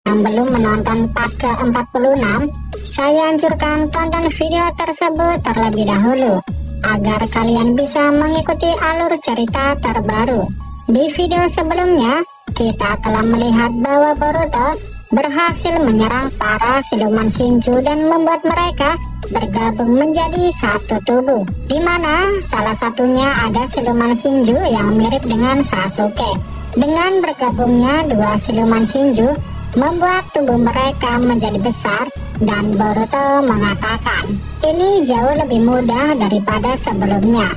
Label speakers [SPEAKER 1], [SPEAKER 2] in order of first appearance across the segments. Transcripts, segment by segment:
[SPEAKER 1] yang belum menonton part ke-46, saya anjurkan tonton video tersebut terlebih dahulu agar kalian bisa mengikuti alur cerita terbaru. Di video sebelumnya, kita telah melihat bahwa Boruto berhasil menyerang para siluman Shinju dan membuat mereka bergabung menjadi satu tubuh, di mana salah satunya ada siluman Shinju yang mirip dengan Sasuke. Dengan bergabungnya dua siluman Shinju membuat tubuh mereka menjadi besar, dan Boruto mengatakan, ini jauh lebih mudah daripada sebelumnya,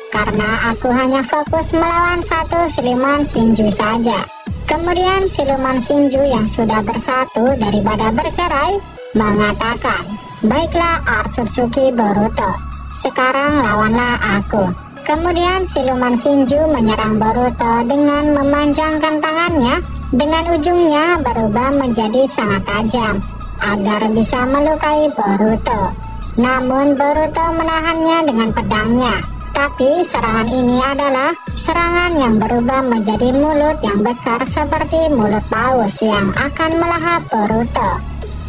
[SPEAKER 1] karena aku hanya fokus melawan satu siluman Shinju saja. Kemudian siluman Shinju yang sudah bersatu daripada bercerai mengatakan, baiklah Atsutsuki Boruto, sekarang lawanlah aku. Kemudian siluman Shinju menyerang Boruto dengan memanjangkan tangannya, dengan ujungnya berubah menjadi sangat tajam agar bisa melukai Boruto. Namun Boruto menahannya dengan pedangnya. Tapi serangan ini adalah serangan yang berubah menjadi mulut yang besar seperti mulut paus yang akan melahap Boruto.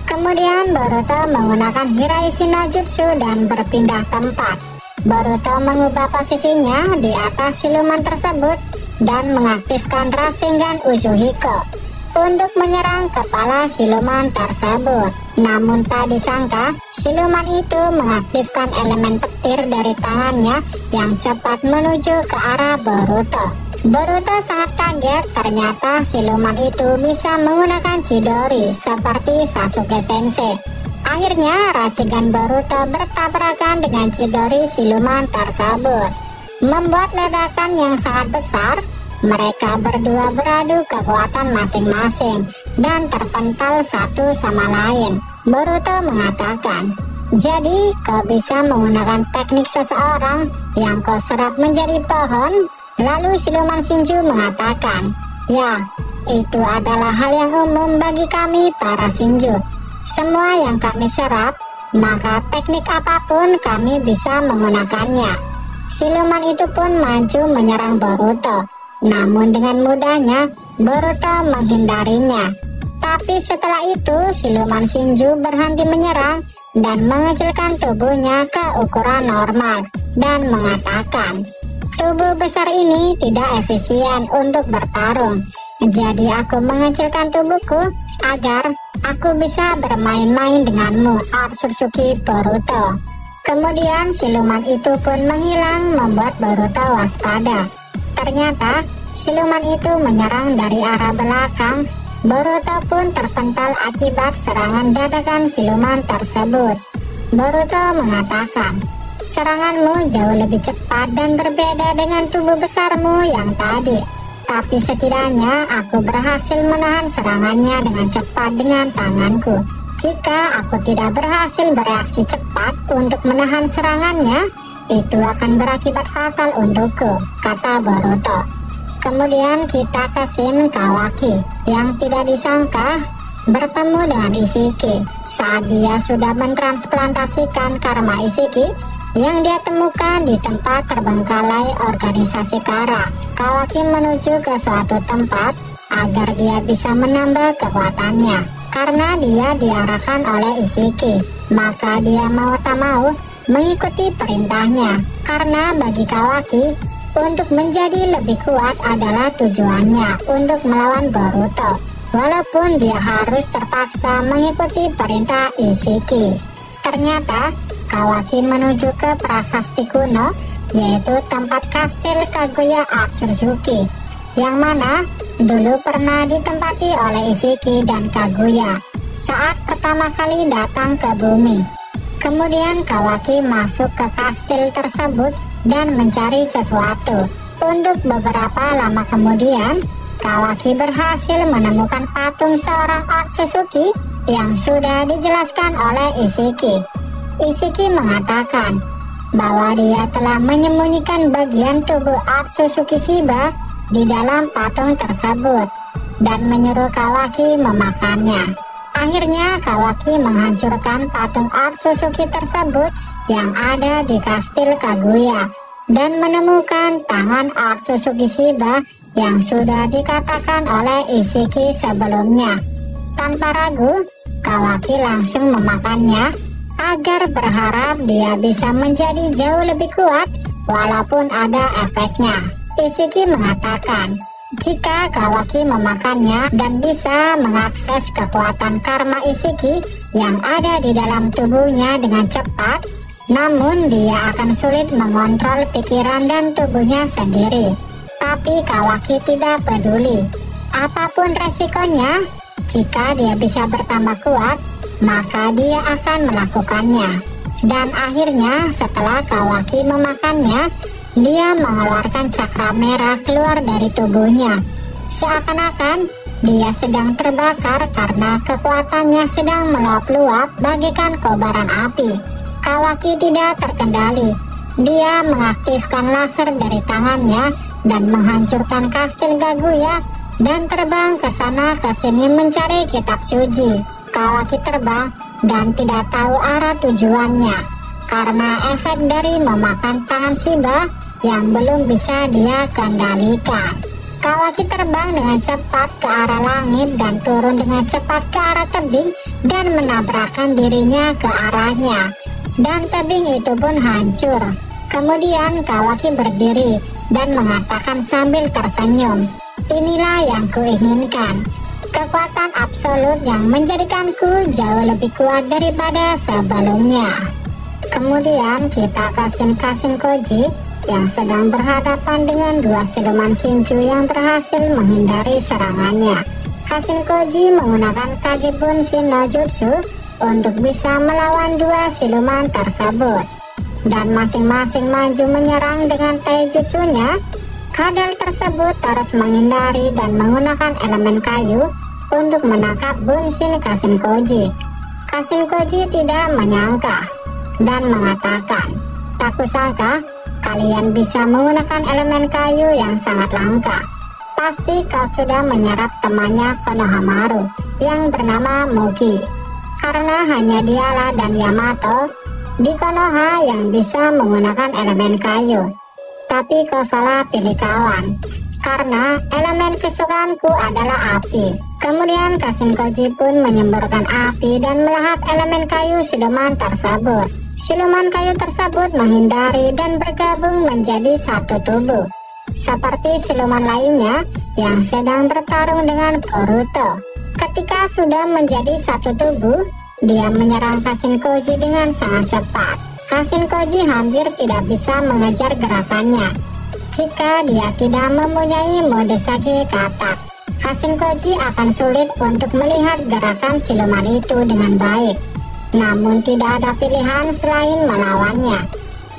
[SPEAKER 1] Kemudian Boruto menggunakan Hiraishi no Jutsu dan berpindah tempat. Boruto mengubah posisinya di atas siluman tersebut dan mengaktifkan Rasengan Uzuhiko untuk menyerang kepala siluman tersebut. Namun tak disangka, siluman itu mengaktifkan elemen petir dari tangannya yang cepat menuju ke arah Boruto. Boruto sangat kaget, ternyata siluman itu bisa menggunakan Chidori seperti Sasuke Sensei. Akhirnya Rasengan Boruto bertabrakan dengan Chidori siluman tersebut, membuat ledakan yang sangat besar. Mereka berdua beradu kekuatan masing-masing dan terpental satu sama lain. Boruto mengatakan, jadi kau bisa menggunakan teknik seseorang yang kau serap menjadi pohon? Lalu siluman Shinju mengatakan, ya, itu adalah hal yang umum bagi kami para Shinju. Semua yang kami serap, maka teknik apapun kami bisa menggunakannya. Siluman itu pun maju menyerang Boruto. Namun dengan mudahnya Boruto menghindarinya. Tapi setelah itu siluman Shinju berhenti menyerang dan mengecilkan tubuhnya ke ukuran normal dan mengatakan, tubuh besar ini tidak efisien untuk bertarung. Jadi aku mengecilkan tubuhku agar aku bisa bermain-main denganmu, Atsutsuki Boruto. Kemudian siluman itu pun menghilang, membuat Boruto waspada. Ternyata siluman itu menyerang dari arah belakang. Boruto pun terpental akibat serangan dadakan siluman tersebut. Boruto mengatakan, seranganmu jauh lebih cepat dan berbeda dengan tubuh besarmu yang tadi. Tapi setidaknya aku berhasil menahan serangannya dengan cepat dengan tanganku. Jika aku tidak berhasil bereaksi cepat untuk menahan serangannya, itu akan berakibat fatal untukku, kata Boruto. Kemudian kita ke scene Kawaki yang tidak disangka bertemu dengan Ishiki saat dia sudah mentransplantasikan karma Ishiki yang dia temukan di tempat terbengkalai organisasi Kara. Kawaki menuju ke suatu tempat agar dia bisa menambah kekuatannya. Karena dia diarahkan oleh Ishiki, maka dia mau tak mau mengikuti perintahnya. Karena bagi Kawaki, untuk menjadi lebih kuat adalah tujuannya untuk melawan Boruto, walaupun dia harus terpaksa mengikuti perintah Ishiki. Ternyata Kawaki menuju ke prasasti kuno, yaitu tempat kastil Kaguya Atsutsuki, yang mana dulu pernah ditempati oleh Ishiki dan Kaguya saat pertama kali datang ke bumi. Kemudian Kawaki masuk ke kastil tersebut dan mencari sesuatu. Untuk beberapa lama kemudian, Kawaki berhasil menemukan patung seorang Atsutsuki yang sudah dijelaskan oleh Ishiki. Ishiki mengatakan bahwa dia telah menyembunyikan bagian tubuh Atsutsuki Shiba di dalam patung tersebut dan menyuruh Kawaki memakannya. Akhirnya Kawaki menghancurkan patung Atsutsuki tersebut yang ada di kastil Kaguya dan menemukan tangan Atsutsuki Shiba yang sudah dikatakan oleh Ishiki sebelumnya. Tanpa ragu, Kawaki langsung memakannya agar berharap dia bisa menjadi jauh lebih kuat walaupun ada efeknya. Isiki mengatakan, jika Kawaki memakannya dan bisa mengakses kekuatan karma Isiki yang ada di dalam tubuhnya dengan cepat, namun dia akan sulit mengontrol pikiran dan tubuhnya sendiri. Tapi Kawaki tidak peduli. Apapun resikonya, jika dia bisa bertambah kuat, maka dia akan melakukannya. Dan akhirnya setelah Kawaki memakannya, dia mengeluarkan cakra merah keluar dari tubuhnya. Seakan-akan dia sedang terbakar karena kekuatannya sedang meluap-luap bagaikan kobaran api. Kawaki tidak terkendali. Dia mengaktifkan laser dari tangannya dan menghancurkan kastil Kaguya dan terbang ke sana ke sini mencari kitab suci. Kawaki terbang dan tidak tahu arah tujuannya karena efek dari memakan tangan Shiba yang belum bisa dia kendalikan. Kawaki terbang dengan cepat ke arah langit dan turun dengan cepat ke arah tebing dan menabrakkan dirinya ke arahnya. Dan tebing itu pun hancur. Kemudian Kawaki berdiri dan mengatakan sambil tersenyum, "Inilah yang kuinginkan. Kekuatan absolut yang menjadikanku jauh lebih kuat daripada sebelumnya." Kemudian kita ke Shinkasen Koji yang sedang berhadapan dengan dua siluman Shinju yang berhasil menghindari serangannya. Kashin Koji menggunakan Kage Bunshin no Jutsu untuk bisa melawan dua siluman tersebut. Dan masing-masing maju menyerang dengan taijutsunya. Kadal tersebut terus menghindari dan menggunakan elemen kayu untuk menangkap Bunshin Kashin Koji. Kashin Koji tidak menyangka dan mengatakan, "Tak kusangka kalian bisa menggunakan elemen kayu yang sangat langka. Pasti kau sudah menyerap temannya Konohamaru yang bernama Mugi. Karena hanya dialah dan Yamato di Konoha yang bisa menggunakan elemen kayu. Tapi kau salah pilih kawan, karena elemen kesukaanku adalah api." Kemudian Kashin Koji pun menyemburkan api dan melahap elemen kayu siluman tersebut. Siluman kayu tersebut menghindari dan bergabung menjadi satu tubuh, seperti siluman lainnya yang sedang bertarung dengan Boruto. Ketika sudah menjadi satu tubuh, dia menyerang Kashin Koji dengan sangat cepat. Kashin Koji hampir tidak bisa mengejar gerakannya jika dia tidak mempunyai mode Sage Katak. Kashin Koji akan sulit untuk melihat gerakan siluman itu dengan baik. Namun tidak ada pilihan selain melawannya.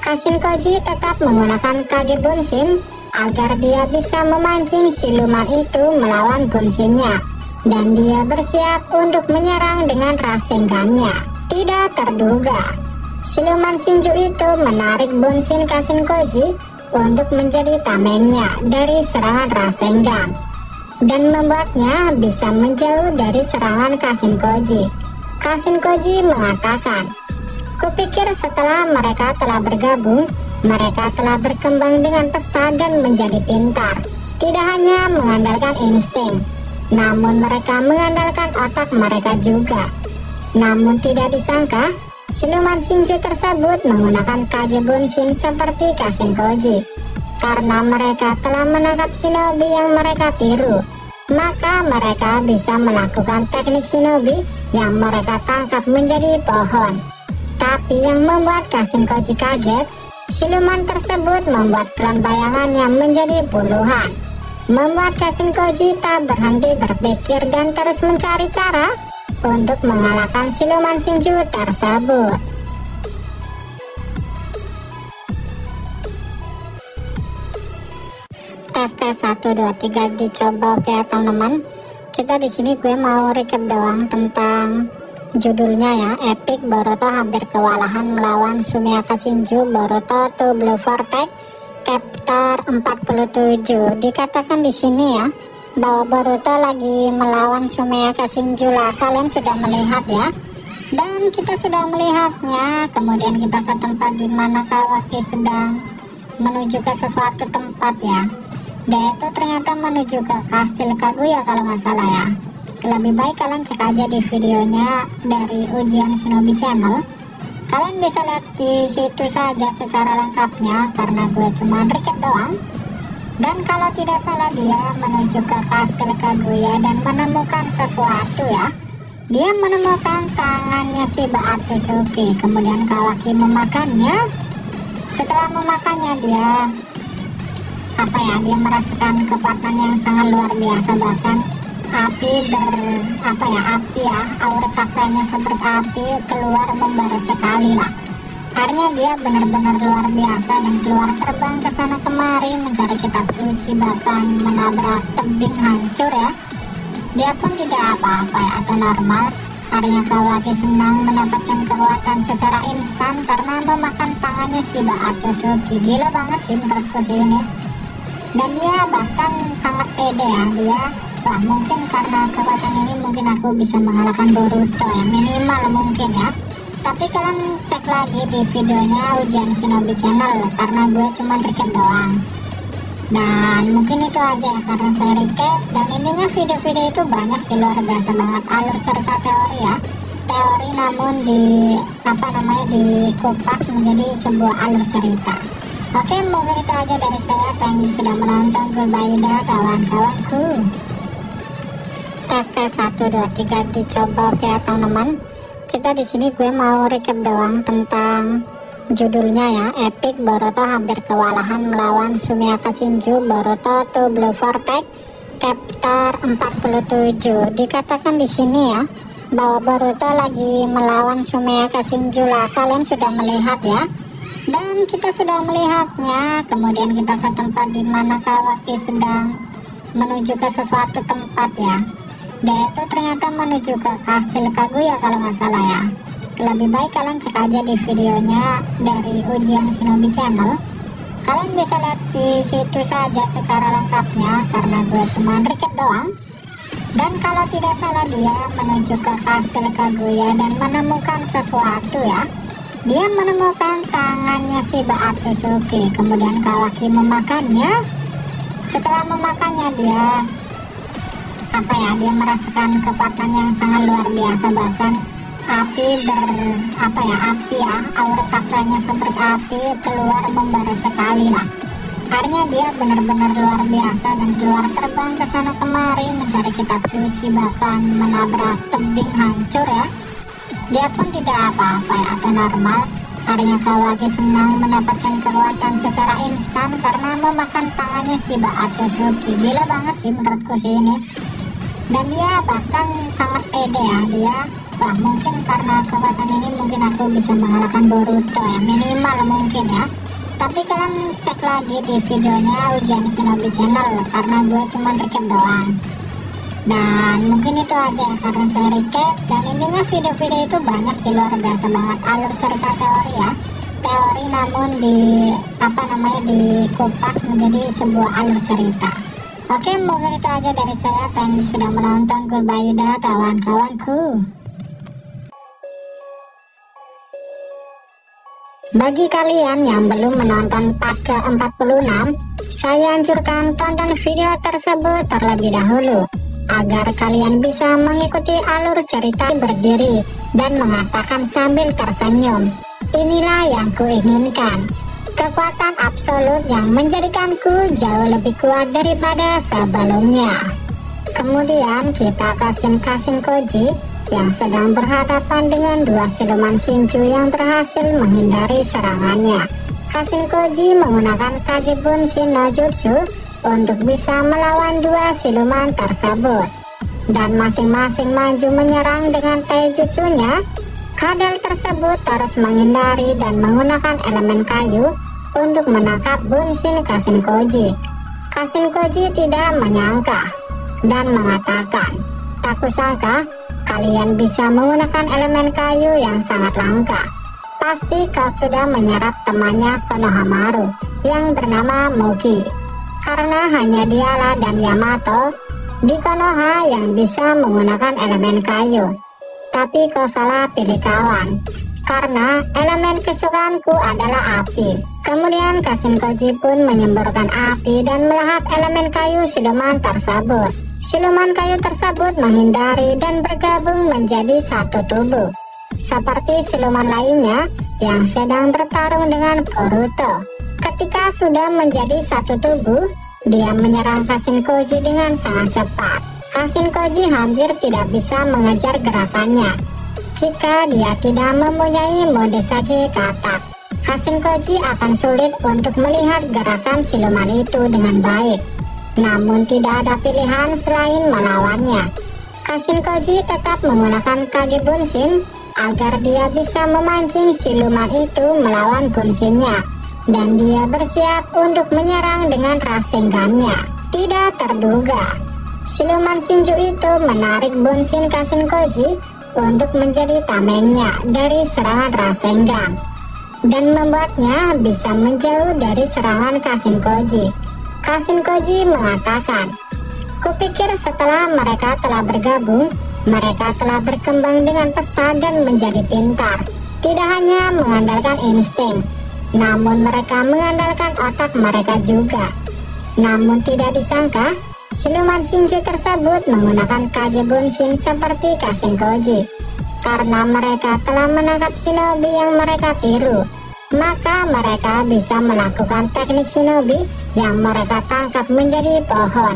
[SPEAKER 1] Kashin Koji tetap menggunakan Kage Bunshin agar dia bisa memancing siluman itu melawan Bunshinnya. Dan dia bersiap untuk menyerang dengan Rasengan-nya. Tidak terduga, siluman Shinju itu menarik Bunshin Kashin Koji untuk menjadi tamengnya dari serangan Rasengan dan membuatnya bisa menjauh dari serangan Kashin Koji. Kashin Koji mengatakan, "Kupikir setelah mereka telah bergabung, mereka telah berkembang dengan pesat dan menjadi pintar. Tidak hanya mengandalkan insting, namun mereka mengandalkan otak mereka juga." Namun tidak disangka, siluman Shinju tersebut menggunakan Kage Bunshin seperti Kashin Koji. Karena mereka telah menangkap shinobi yang mereka tiru, maka mereka bisa melakukan teknik shinobi yang mereka tangkap menjadi pohon. Tapi yang membuat Kashin Koji kaget, siluman tersebut membuat klon bayangannya menjadi puluhan, membuat Kashin Koji tak berhenti berpikir dan terus mencari cara untuk mengalahkan siluman Shinju tersebut. Tes 1 2 3 dicoba. Oke teman-teman, kita di sini gue mau recap doang tentang judulnya ya. Epic Boruto hampir kewalahan melawan Sumiaka Shinju, Boruto to Blue Vortex chapter 47. Dikatakan di sini ya bahwa Boruto lagi melawan Sumiaka Shinju lah. Kalian sudah melihat ya, dan kita sudah melihatnya. Kemudian kita ke tempat di mana Kawaki sedang menuju ke sesuatu tempat ya. Dia itu ternyata menuju ke kastil Kaguya kalau nggak salah ya. Lebih baik kalian cek aja di videonya dari Ujian Shinobi Channel. Kalian bisa lihat di situ saja secara lengkapnya, karena gue cuma recap doang. Dan kalau tidak salah dia menuju ke Kastil Kaguya dan menemukan sesuatu ya. Dia menemukan tangannya si Baat Suzuki, kemudian Kawaki memakannya. Setelah memakannya dia dia merasakan kekuatan yang sangat luar biasa, bahkan aura cakranya seperti api keluar membara sekali lah. Akhirnya dia benar-benar luar biasa dan keluar terbang ke sana kemari mencari kitab suci, bahkan menabrak tebing hancur ya. Dia pun tidak apa-apa ya, atau normal. Akhirnya Kawaki senang mendapatkan kekuatan secara instan karena memakan tangannya si Baat Suzuki. Gila banget sih menurutku sih ini. Dan dia bahkan sangat pede ya, dia mungkin karena kekuatan ini mungkin aku bisa mengalahkan Boruto ya, minimal mungkin ya. Tapi kalian cek lagi di videonya Ujian Shinobi Channel, karena gue cuma recap doang. Dan mungkin itu aja ya, karena saya recap. Dan intinya video-video itu banyak sih, luar biasa banget alur cerita teori ya. Teori namun dikupas menjadi sebuah alur cerita. Oke, mungkin itu aja dari saya. Thank you sudah menonton. Goodbye dah kawan-kawanku. Tes 1 2 3 dicoba oke teman-teman. Kita di sini gue mau recap doang tentang judulnya ya. Epic Boruto hampir kewalahan melawan Sumiyaka Shinju. Boruto to Blue Vortex chapter 47. Dikatakan di sini ya bahwa Boruto lagi melawan Sumiyaka Shinju lah. Kalian sudah melihat ya. Dan kita sudah melihatnya. Kemudian kita ke tempat di mana Kawaki sedang menuju ke sesuatu tempat ya. Dia itu ternyata menuju ke Kastil Kaguya kalau nggak salah ya. Lebih baik kalian cek aja di videonya dari Ujian Shinobi Channel. Kalian bisa lihat di situ saja secara lengkapnya, karena gue cuma recap doang. Dan kalau tidak salah dia menuju ke Kastil Kaguya dan menemukan sesuatu ya. Dia menemukan tangannya si Baat Suzuki, kemudian Kawaki memakannya. Setelah memakannya dia merasakan kekuatan yang sangat luar biasa, bahkan aura cakranya seperti api keluar membara sekali lah. Akhirnya dia benar-benar luar biasa dan keluar terbang ke sana kemari mencari kitab suci, bahkan menabrak tebing hancur ya. Dia pun tidak apa-apa ya, atau normal. Akhirnya Kawaki senang mendapatkan kekuatan secara instan karena memakan tangannya si Baat Suzuki. Gila banget sih menurutku sih ini. Dan dia bahkan sangat pede ya, dia mungkin karena kekuatan ini mungkin aku bisa mengalahkan Boruto ya, minimal mungkin ya. Tapi kalian cek lagi di videonya Ujian Shinobi Channel, karena gue cuma recap doang. Dan mungkin itu aja ya, karena saya recap. Dan intinya video-video itu banyak sih, luar biasa banget alur cerita teori ya. Teori namun dikupas menjadi sebuah alur cerita. Oke, mungkin itu aja dari saya. Thank you sudah menonton. Goodbye dah kawan-kawanku. Bagi kalian yang belum menonton part ke-46, saya anjurkan tonton video tersebut terlebih dahulu, agar kalian bisa mengikuti alur cerita berdiri dan mengatakan sambil tersenyum, inilah yang kuinginkan. Kekuatan absolut yang menjadikanku jauh lebih kuat daripada sebelumnya. Kemudian kita ke Shinkasen Koji yang sedang berhadapan dengan dua siluman Shinju yang berhasil menghindari serangannya. Kasen Koji menggunakan Kagibun Shin no Jutsu untuk bisa melawan dua siluman tersebut. Dan masing-masing maju menyerang dengan taijutsunya. Kadal tersebut terus menghindari dan menggunakan elemen kayu untuk menangkap Bunshin Kasen Koji. Kasen Koji tidak menyangka dan mengatakan, tak kusangka kalian bisa menggunakan elemen kayu yang sangat langka. Pasti kau sudah menyerap temannya Konohamaru yang bernama Mugi. Karena hanya dialah dan Yamato di Konoha yang bisa menggunakan elemen kayu. Tapi kau salah pilih kawan, karena elemen kesukaanku adalah api. Kemudian Kasen Koji pun menyemburkan api dan melahap elemen kayu siluman tersebut. Siluman kayu tersebut menghindari dan bergabung menjadi satu tubuh, seperti siluman lainnya yang sedang bertarung dengan Boruto. Ketika sudah menjadi satu tubuh, dia menyerang Kashinkoji dengan sangat cepat. Kashinkoji hampir tidak bisa mengejar gerakannya jika dia tidak mempunyai mode Sage Katak. Kashinkoji akan sulit untuk melihat gerakan siluman itu dengan baik. Namun tidak ada pilihan selain melawannya. Kashinkoji tetap menggunakan Kage Bunshin agar dia bisa memancing siluman itu melawan Bunshinnya, dan dia bersiap untuk menyerang dengan Rasengan-nya. Tidak terduga, siluman Shinju itu menarik Bunshin Kashinkoji untuk menjadi tamengnya dari serangan Rasengan dan membuatnya bisa menjauh dari serangan Kashinkoji. Kashinkoji mengatakan, "Kupikir setelah mereka telah bergabung, mereka telah berkembang dengan pesat dan menjadi pintar. Tidak hanya mengandalkan insting, namun mereka mengandalkan otak mereka juga." Namun tidak disangka, siluman Shinju tersebut menggunakan Kage Bunshin seperti Kashinkoji. Karena mereka telah menangkap shinobi yang mereka tiru, maka mereka bisa melakukan teknik shinobi yang mereka tangkap menjadi pohon.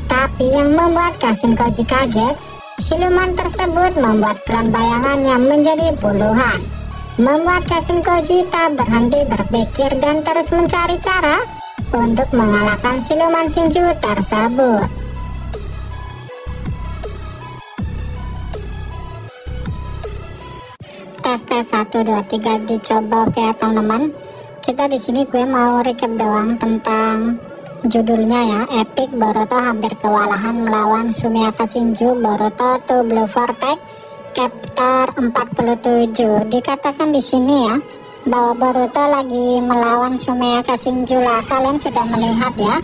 [SPEAKER 1] Tapi yang membuat Kashinkoji kaget, siluman tersebut membuat klan bayangannya menjadi puluhan, membuat Kashinkoji tak berhenti berpikir dan terus mencari cara untuk mengalahkan siluman Shinju tersebut. Tes 1 2 3 dicoba. Oke teman-teman, kita di sini gue mau recap doang tentang judulnya ya. Epic Boruto hampir kewalahan melawan Sumiaka Shinju, Boruto to Blue Vortex chapter 47. Dikatakan di sini ya bahwa Boruto lagi melawan Sumiaka Shinju lah. Kalian sudah melihat ya,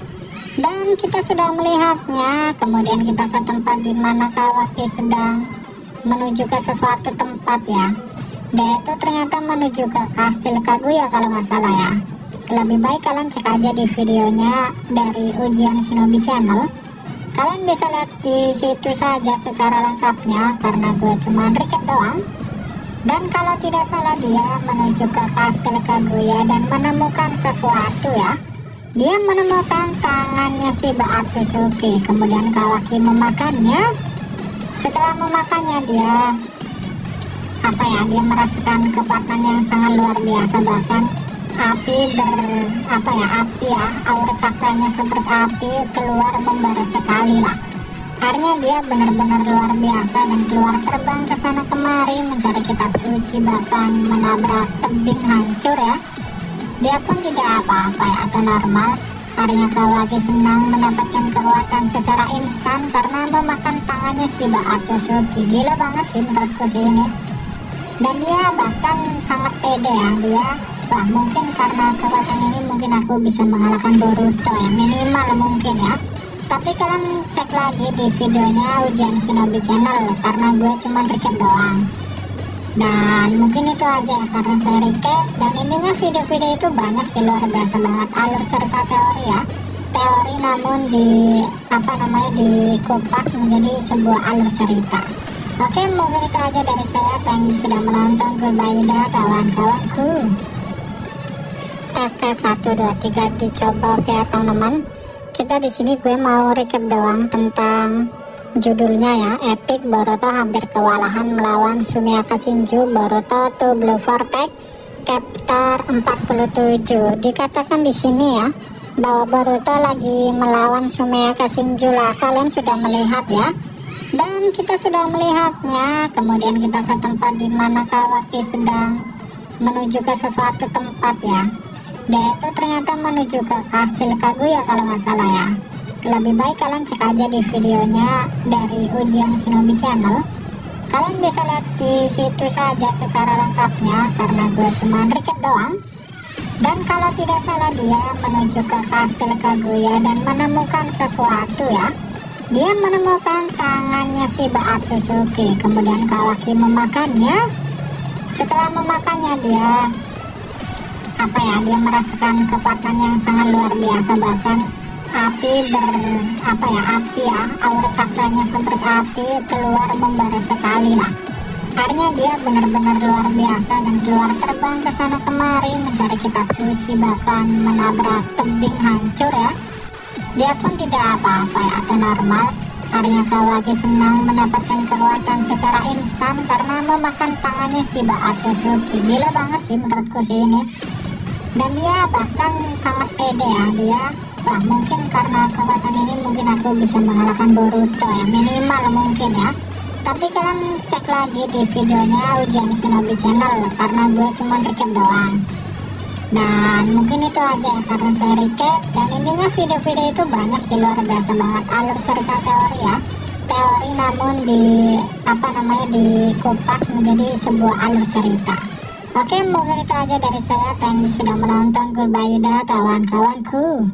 [SPEAKER 1] dan kita sudah melihatnya. Kemudian kita ke tempat di mana Kawaki sedang menuju ke sesuatu tempat ya. Dia itu ternyata menuju ke Kastil Kaguya kalau nggak salah ya. Lebih baik kalian cek aja di videonya dari Ujian Shinobi Channel. Kalian bisa lihat di situ saja secara lengkapnya, karena gue cuma recap doang. Dan kalau tidak salah dia menuju ke Kastil Kaguya dan menemukan sesuatu ya. Dia menemukan tangannya si Baat Suzuki. Kemudian Kawaki memakannya. Setelah memakannya dia dia merasakan kekuatan yang sangat luar biasa, bahkan api aura cakranya seperti api keluar membara sekali lah. Akhirnya dia benar-benar luar biasa dan keluar terbang ke sana kemari mencari kitab suci, bahkan menabrak tebing hancur ya. Dia pun tidak apa-apa ya, atau normal. Akhirnya Kawaki senang mendapatkan kekuatan secara instan karena memakan tangannya si Baat Suzuki. Gila banget sih menurutku sih ini. Dan dia bahkan sangat pede ya, dia mungkin karena kekuatan ini mungkin aku bisa mengalahkan Boruto ya, minimal mungkin ya. Tapi kalian cek lagi di videonya Ujian Shinobi Channel, karena gue cuma recap doang. Dan mungkin itu aja ya, karena saya recap. Dan intinya video-video itu banyak sih, luar biasa banget alur cerita teori ya, teori namun dikupas menjadi sebuah alur cerita. Oke, mungkin itu aja dari saya. Thank you sudah menonton. Goodbye dah kawan-kawanku. Tes 1 2 3 dicoba. Oke teman-teman, kita di sini gue mau recap doang tentang judulnya ya. Epic Boruto hampir kewalahan melawan Sumiaka Shinju, Boruto to Blue Vortex chapter 47. Dikatakan di sini ya bahwa Boruto lagi melawan Sumiaka Shinju lah. Kalian sudah melihat ya, dan kita sudah melihatnya. Kemudian kita ke tempat di mana Kawaki sedang menuju ke sesuatu tempat ya. Dia itu ternyata menuju ke Kastil Kaguya kalau nggak salah ya. Lebih baik kalian cek aja di videonya dari Ujian Shinobi Channel. Kalian bisa lihat di situ saja secara lengkapnya, karena gue cuma recap doang. Dan kalau tidak salah dia menuju ke Kastil Kaguya dan menemukan sesuatu ya. Dia menemukan tangannya si Baat Suzuki. Kemudian Kawaki memakannya. Setelah memakannya dia dia merasakan kekuatan yang sangat luar biasa, bahkan api ya, aura cakranya seperti api keluar membara sekali lah. Akhirnya dia benar-benar luar biasa dan keluar terbang ke sana kemari mencari kitab suci, bahkan menabrak tebing hancur ya. Dia pun tidak apa-apa ya, atau normal. Akhirnya Kawaki senang mendapatkan kekuatan secara instan karena memakan tangannya si Baa Otsutsuki. Gila banget sih menurutku sih ini. Dan dia bahkan sangat pede ya, dia mungkin karena kekuatan ini mungkin aku bisa mengalahkan Boruto ya, minimal mungkin ya. Tapi kalian cek lagi di videonya Ujian Shinobi Channel karena gue cuma recap doang. Dan mungkin itu aja ya karena saya recap. Dan intinya video-video itu banyak sih, luar biasa banget alur cerita teori ya. Teori namun dikupas menjadi sebuah alur cerita. Oke, mungkin itu aja dari saya. Thank you sudah menonton. Goodbye dah kawan-kawanku.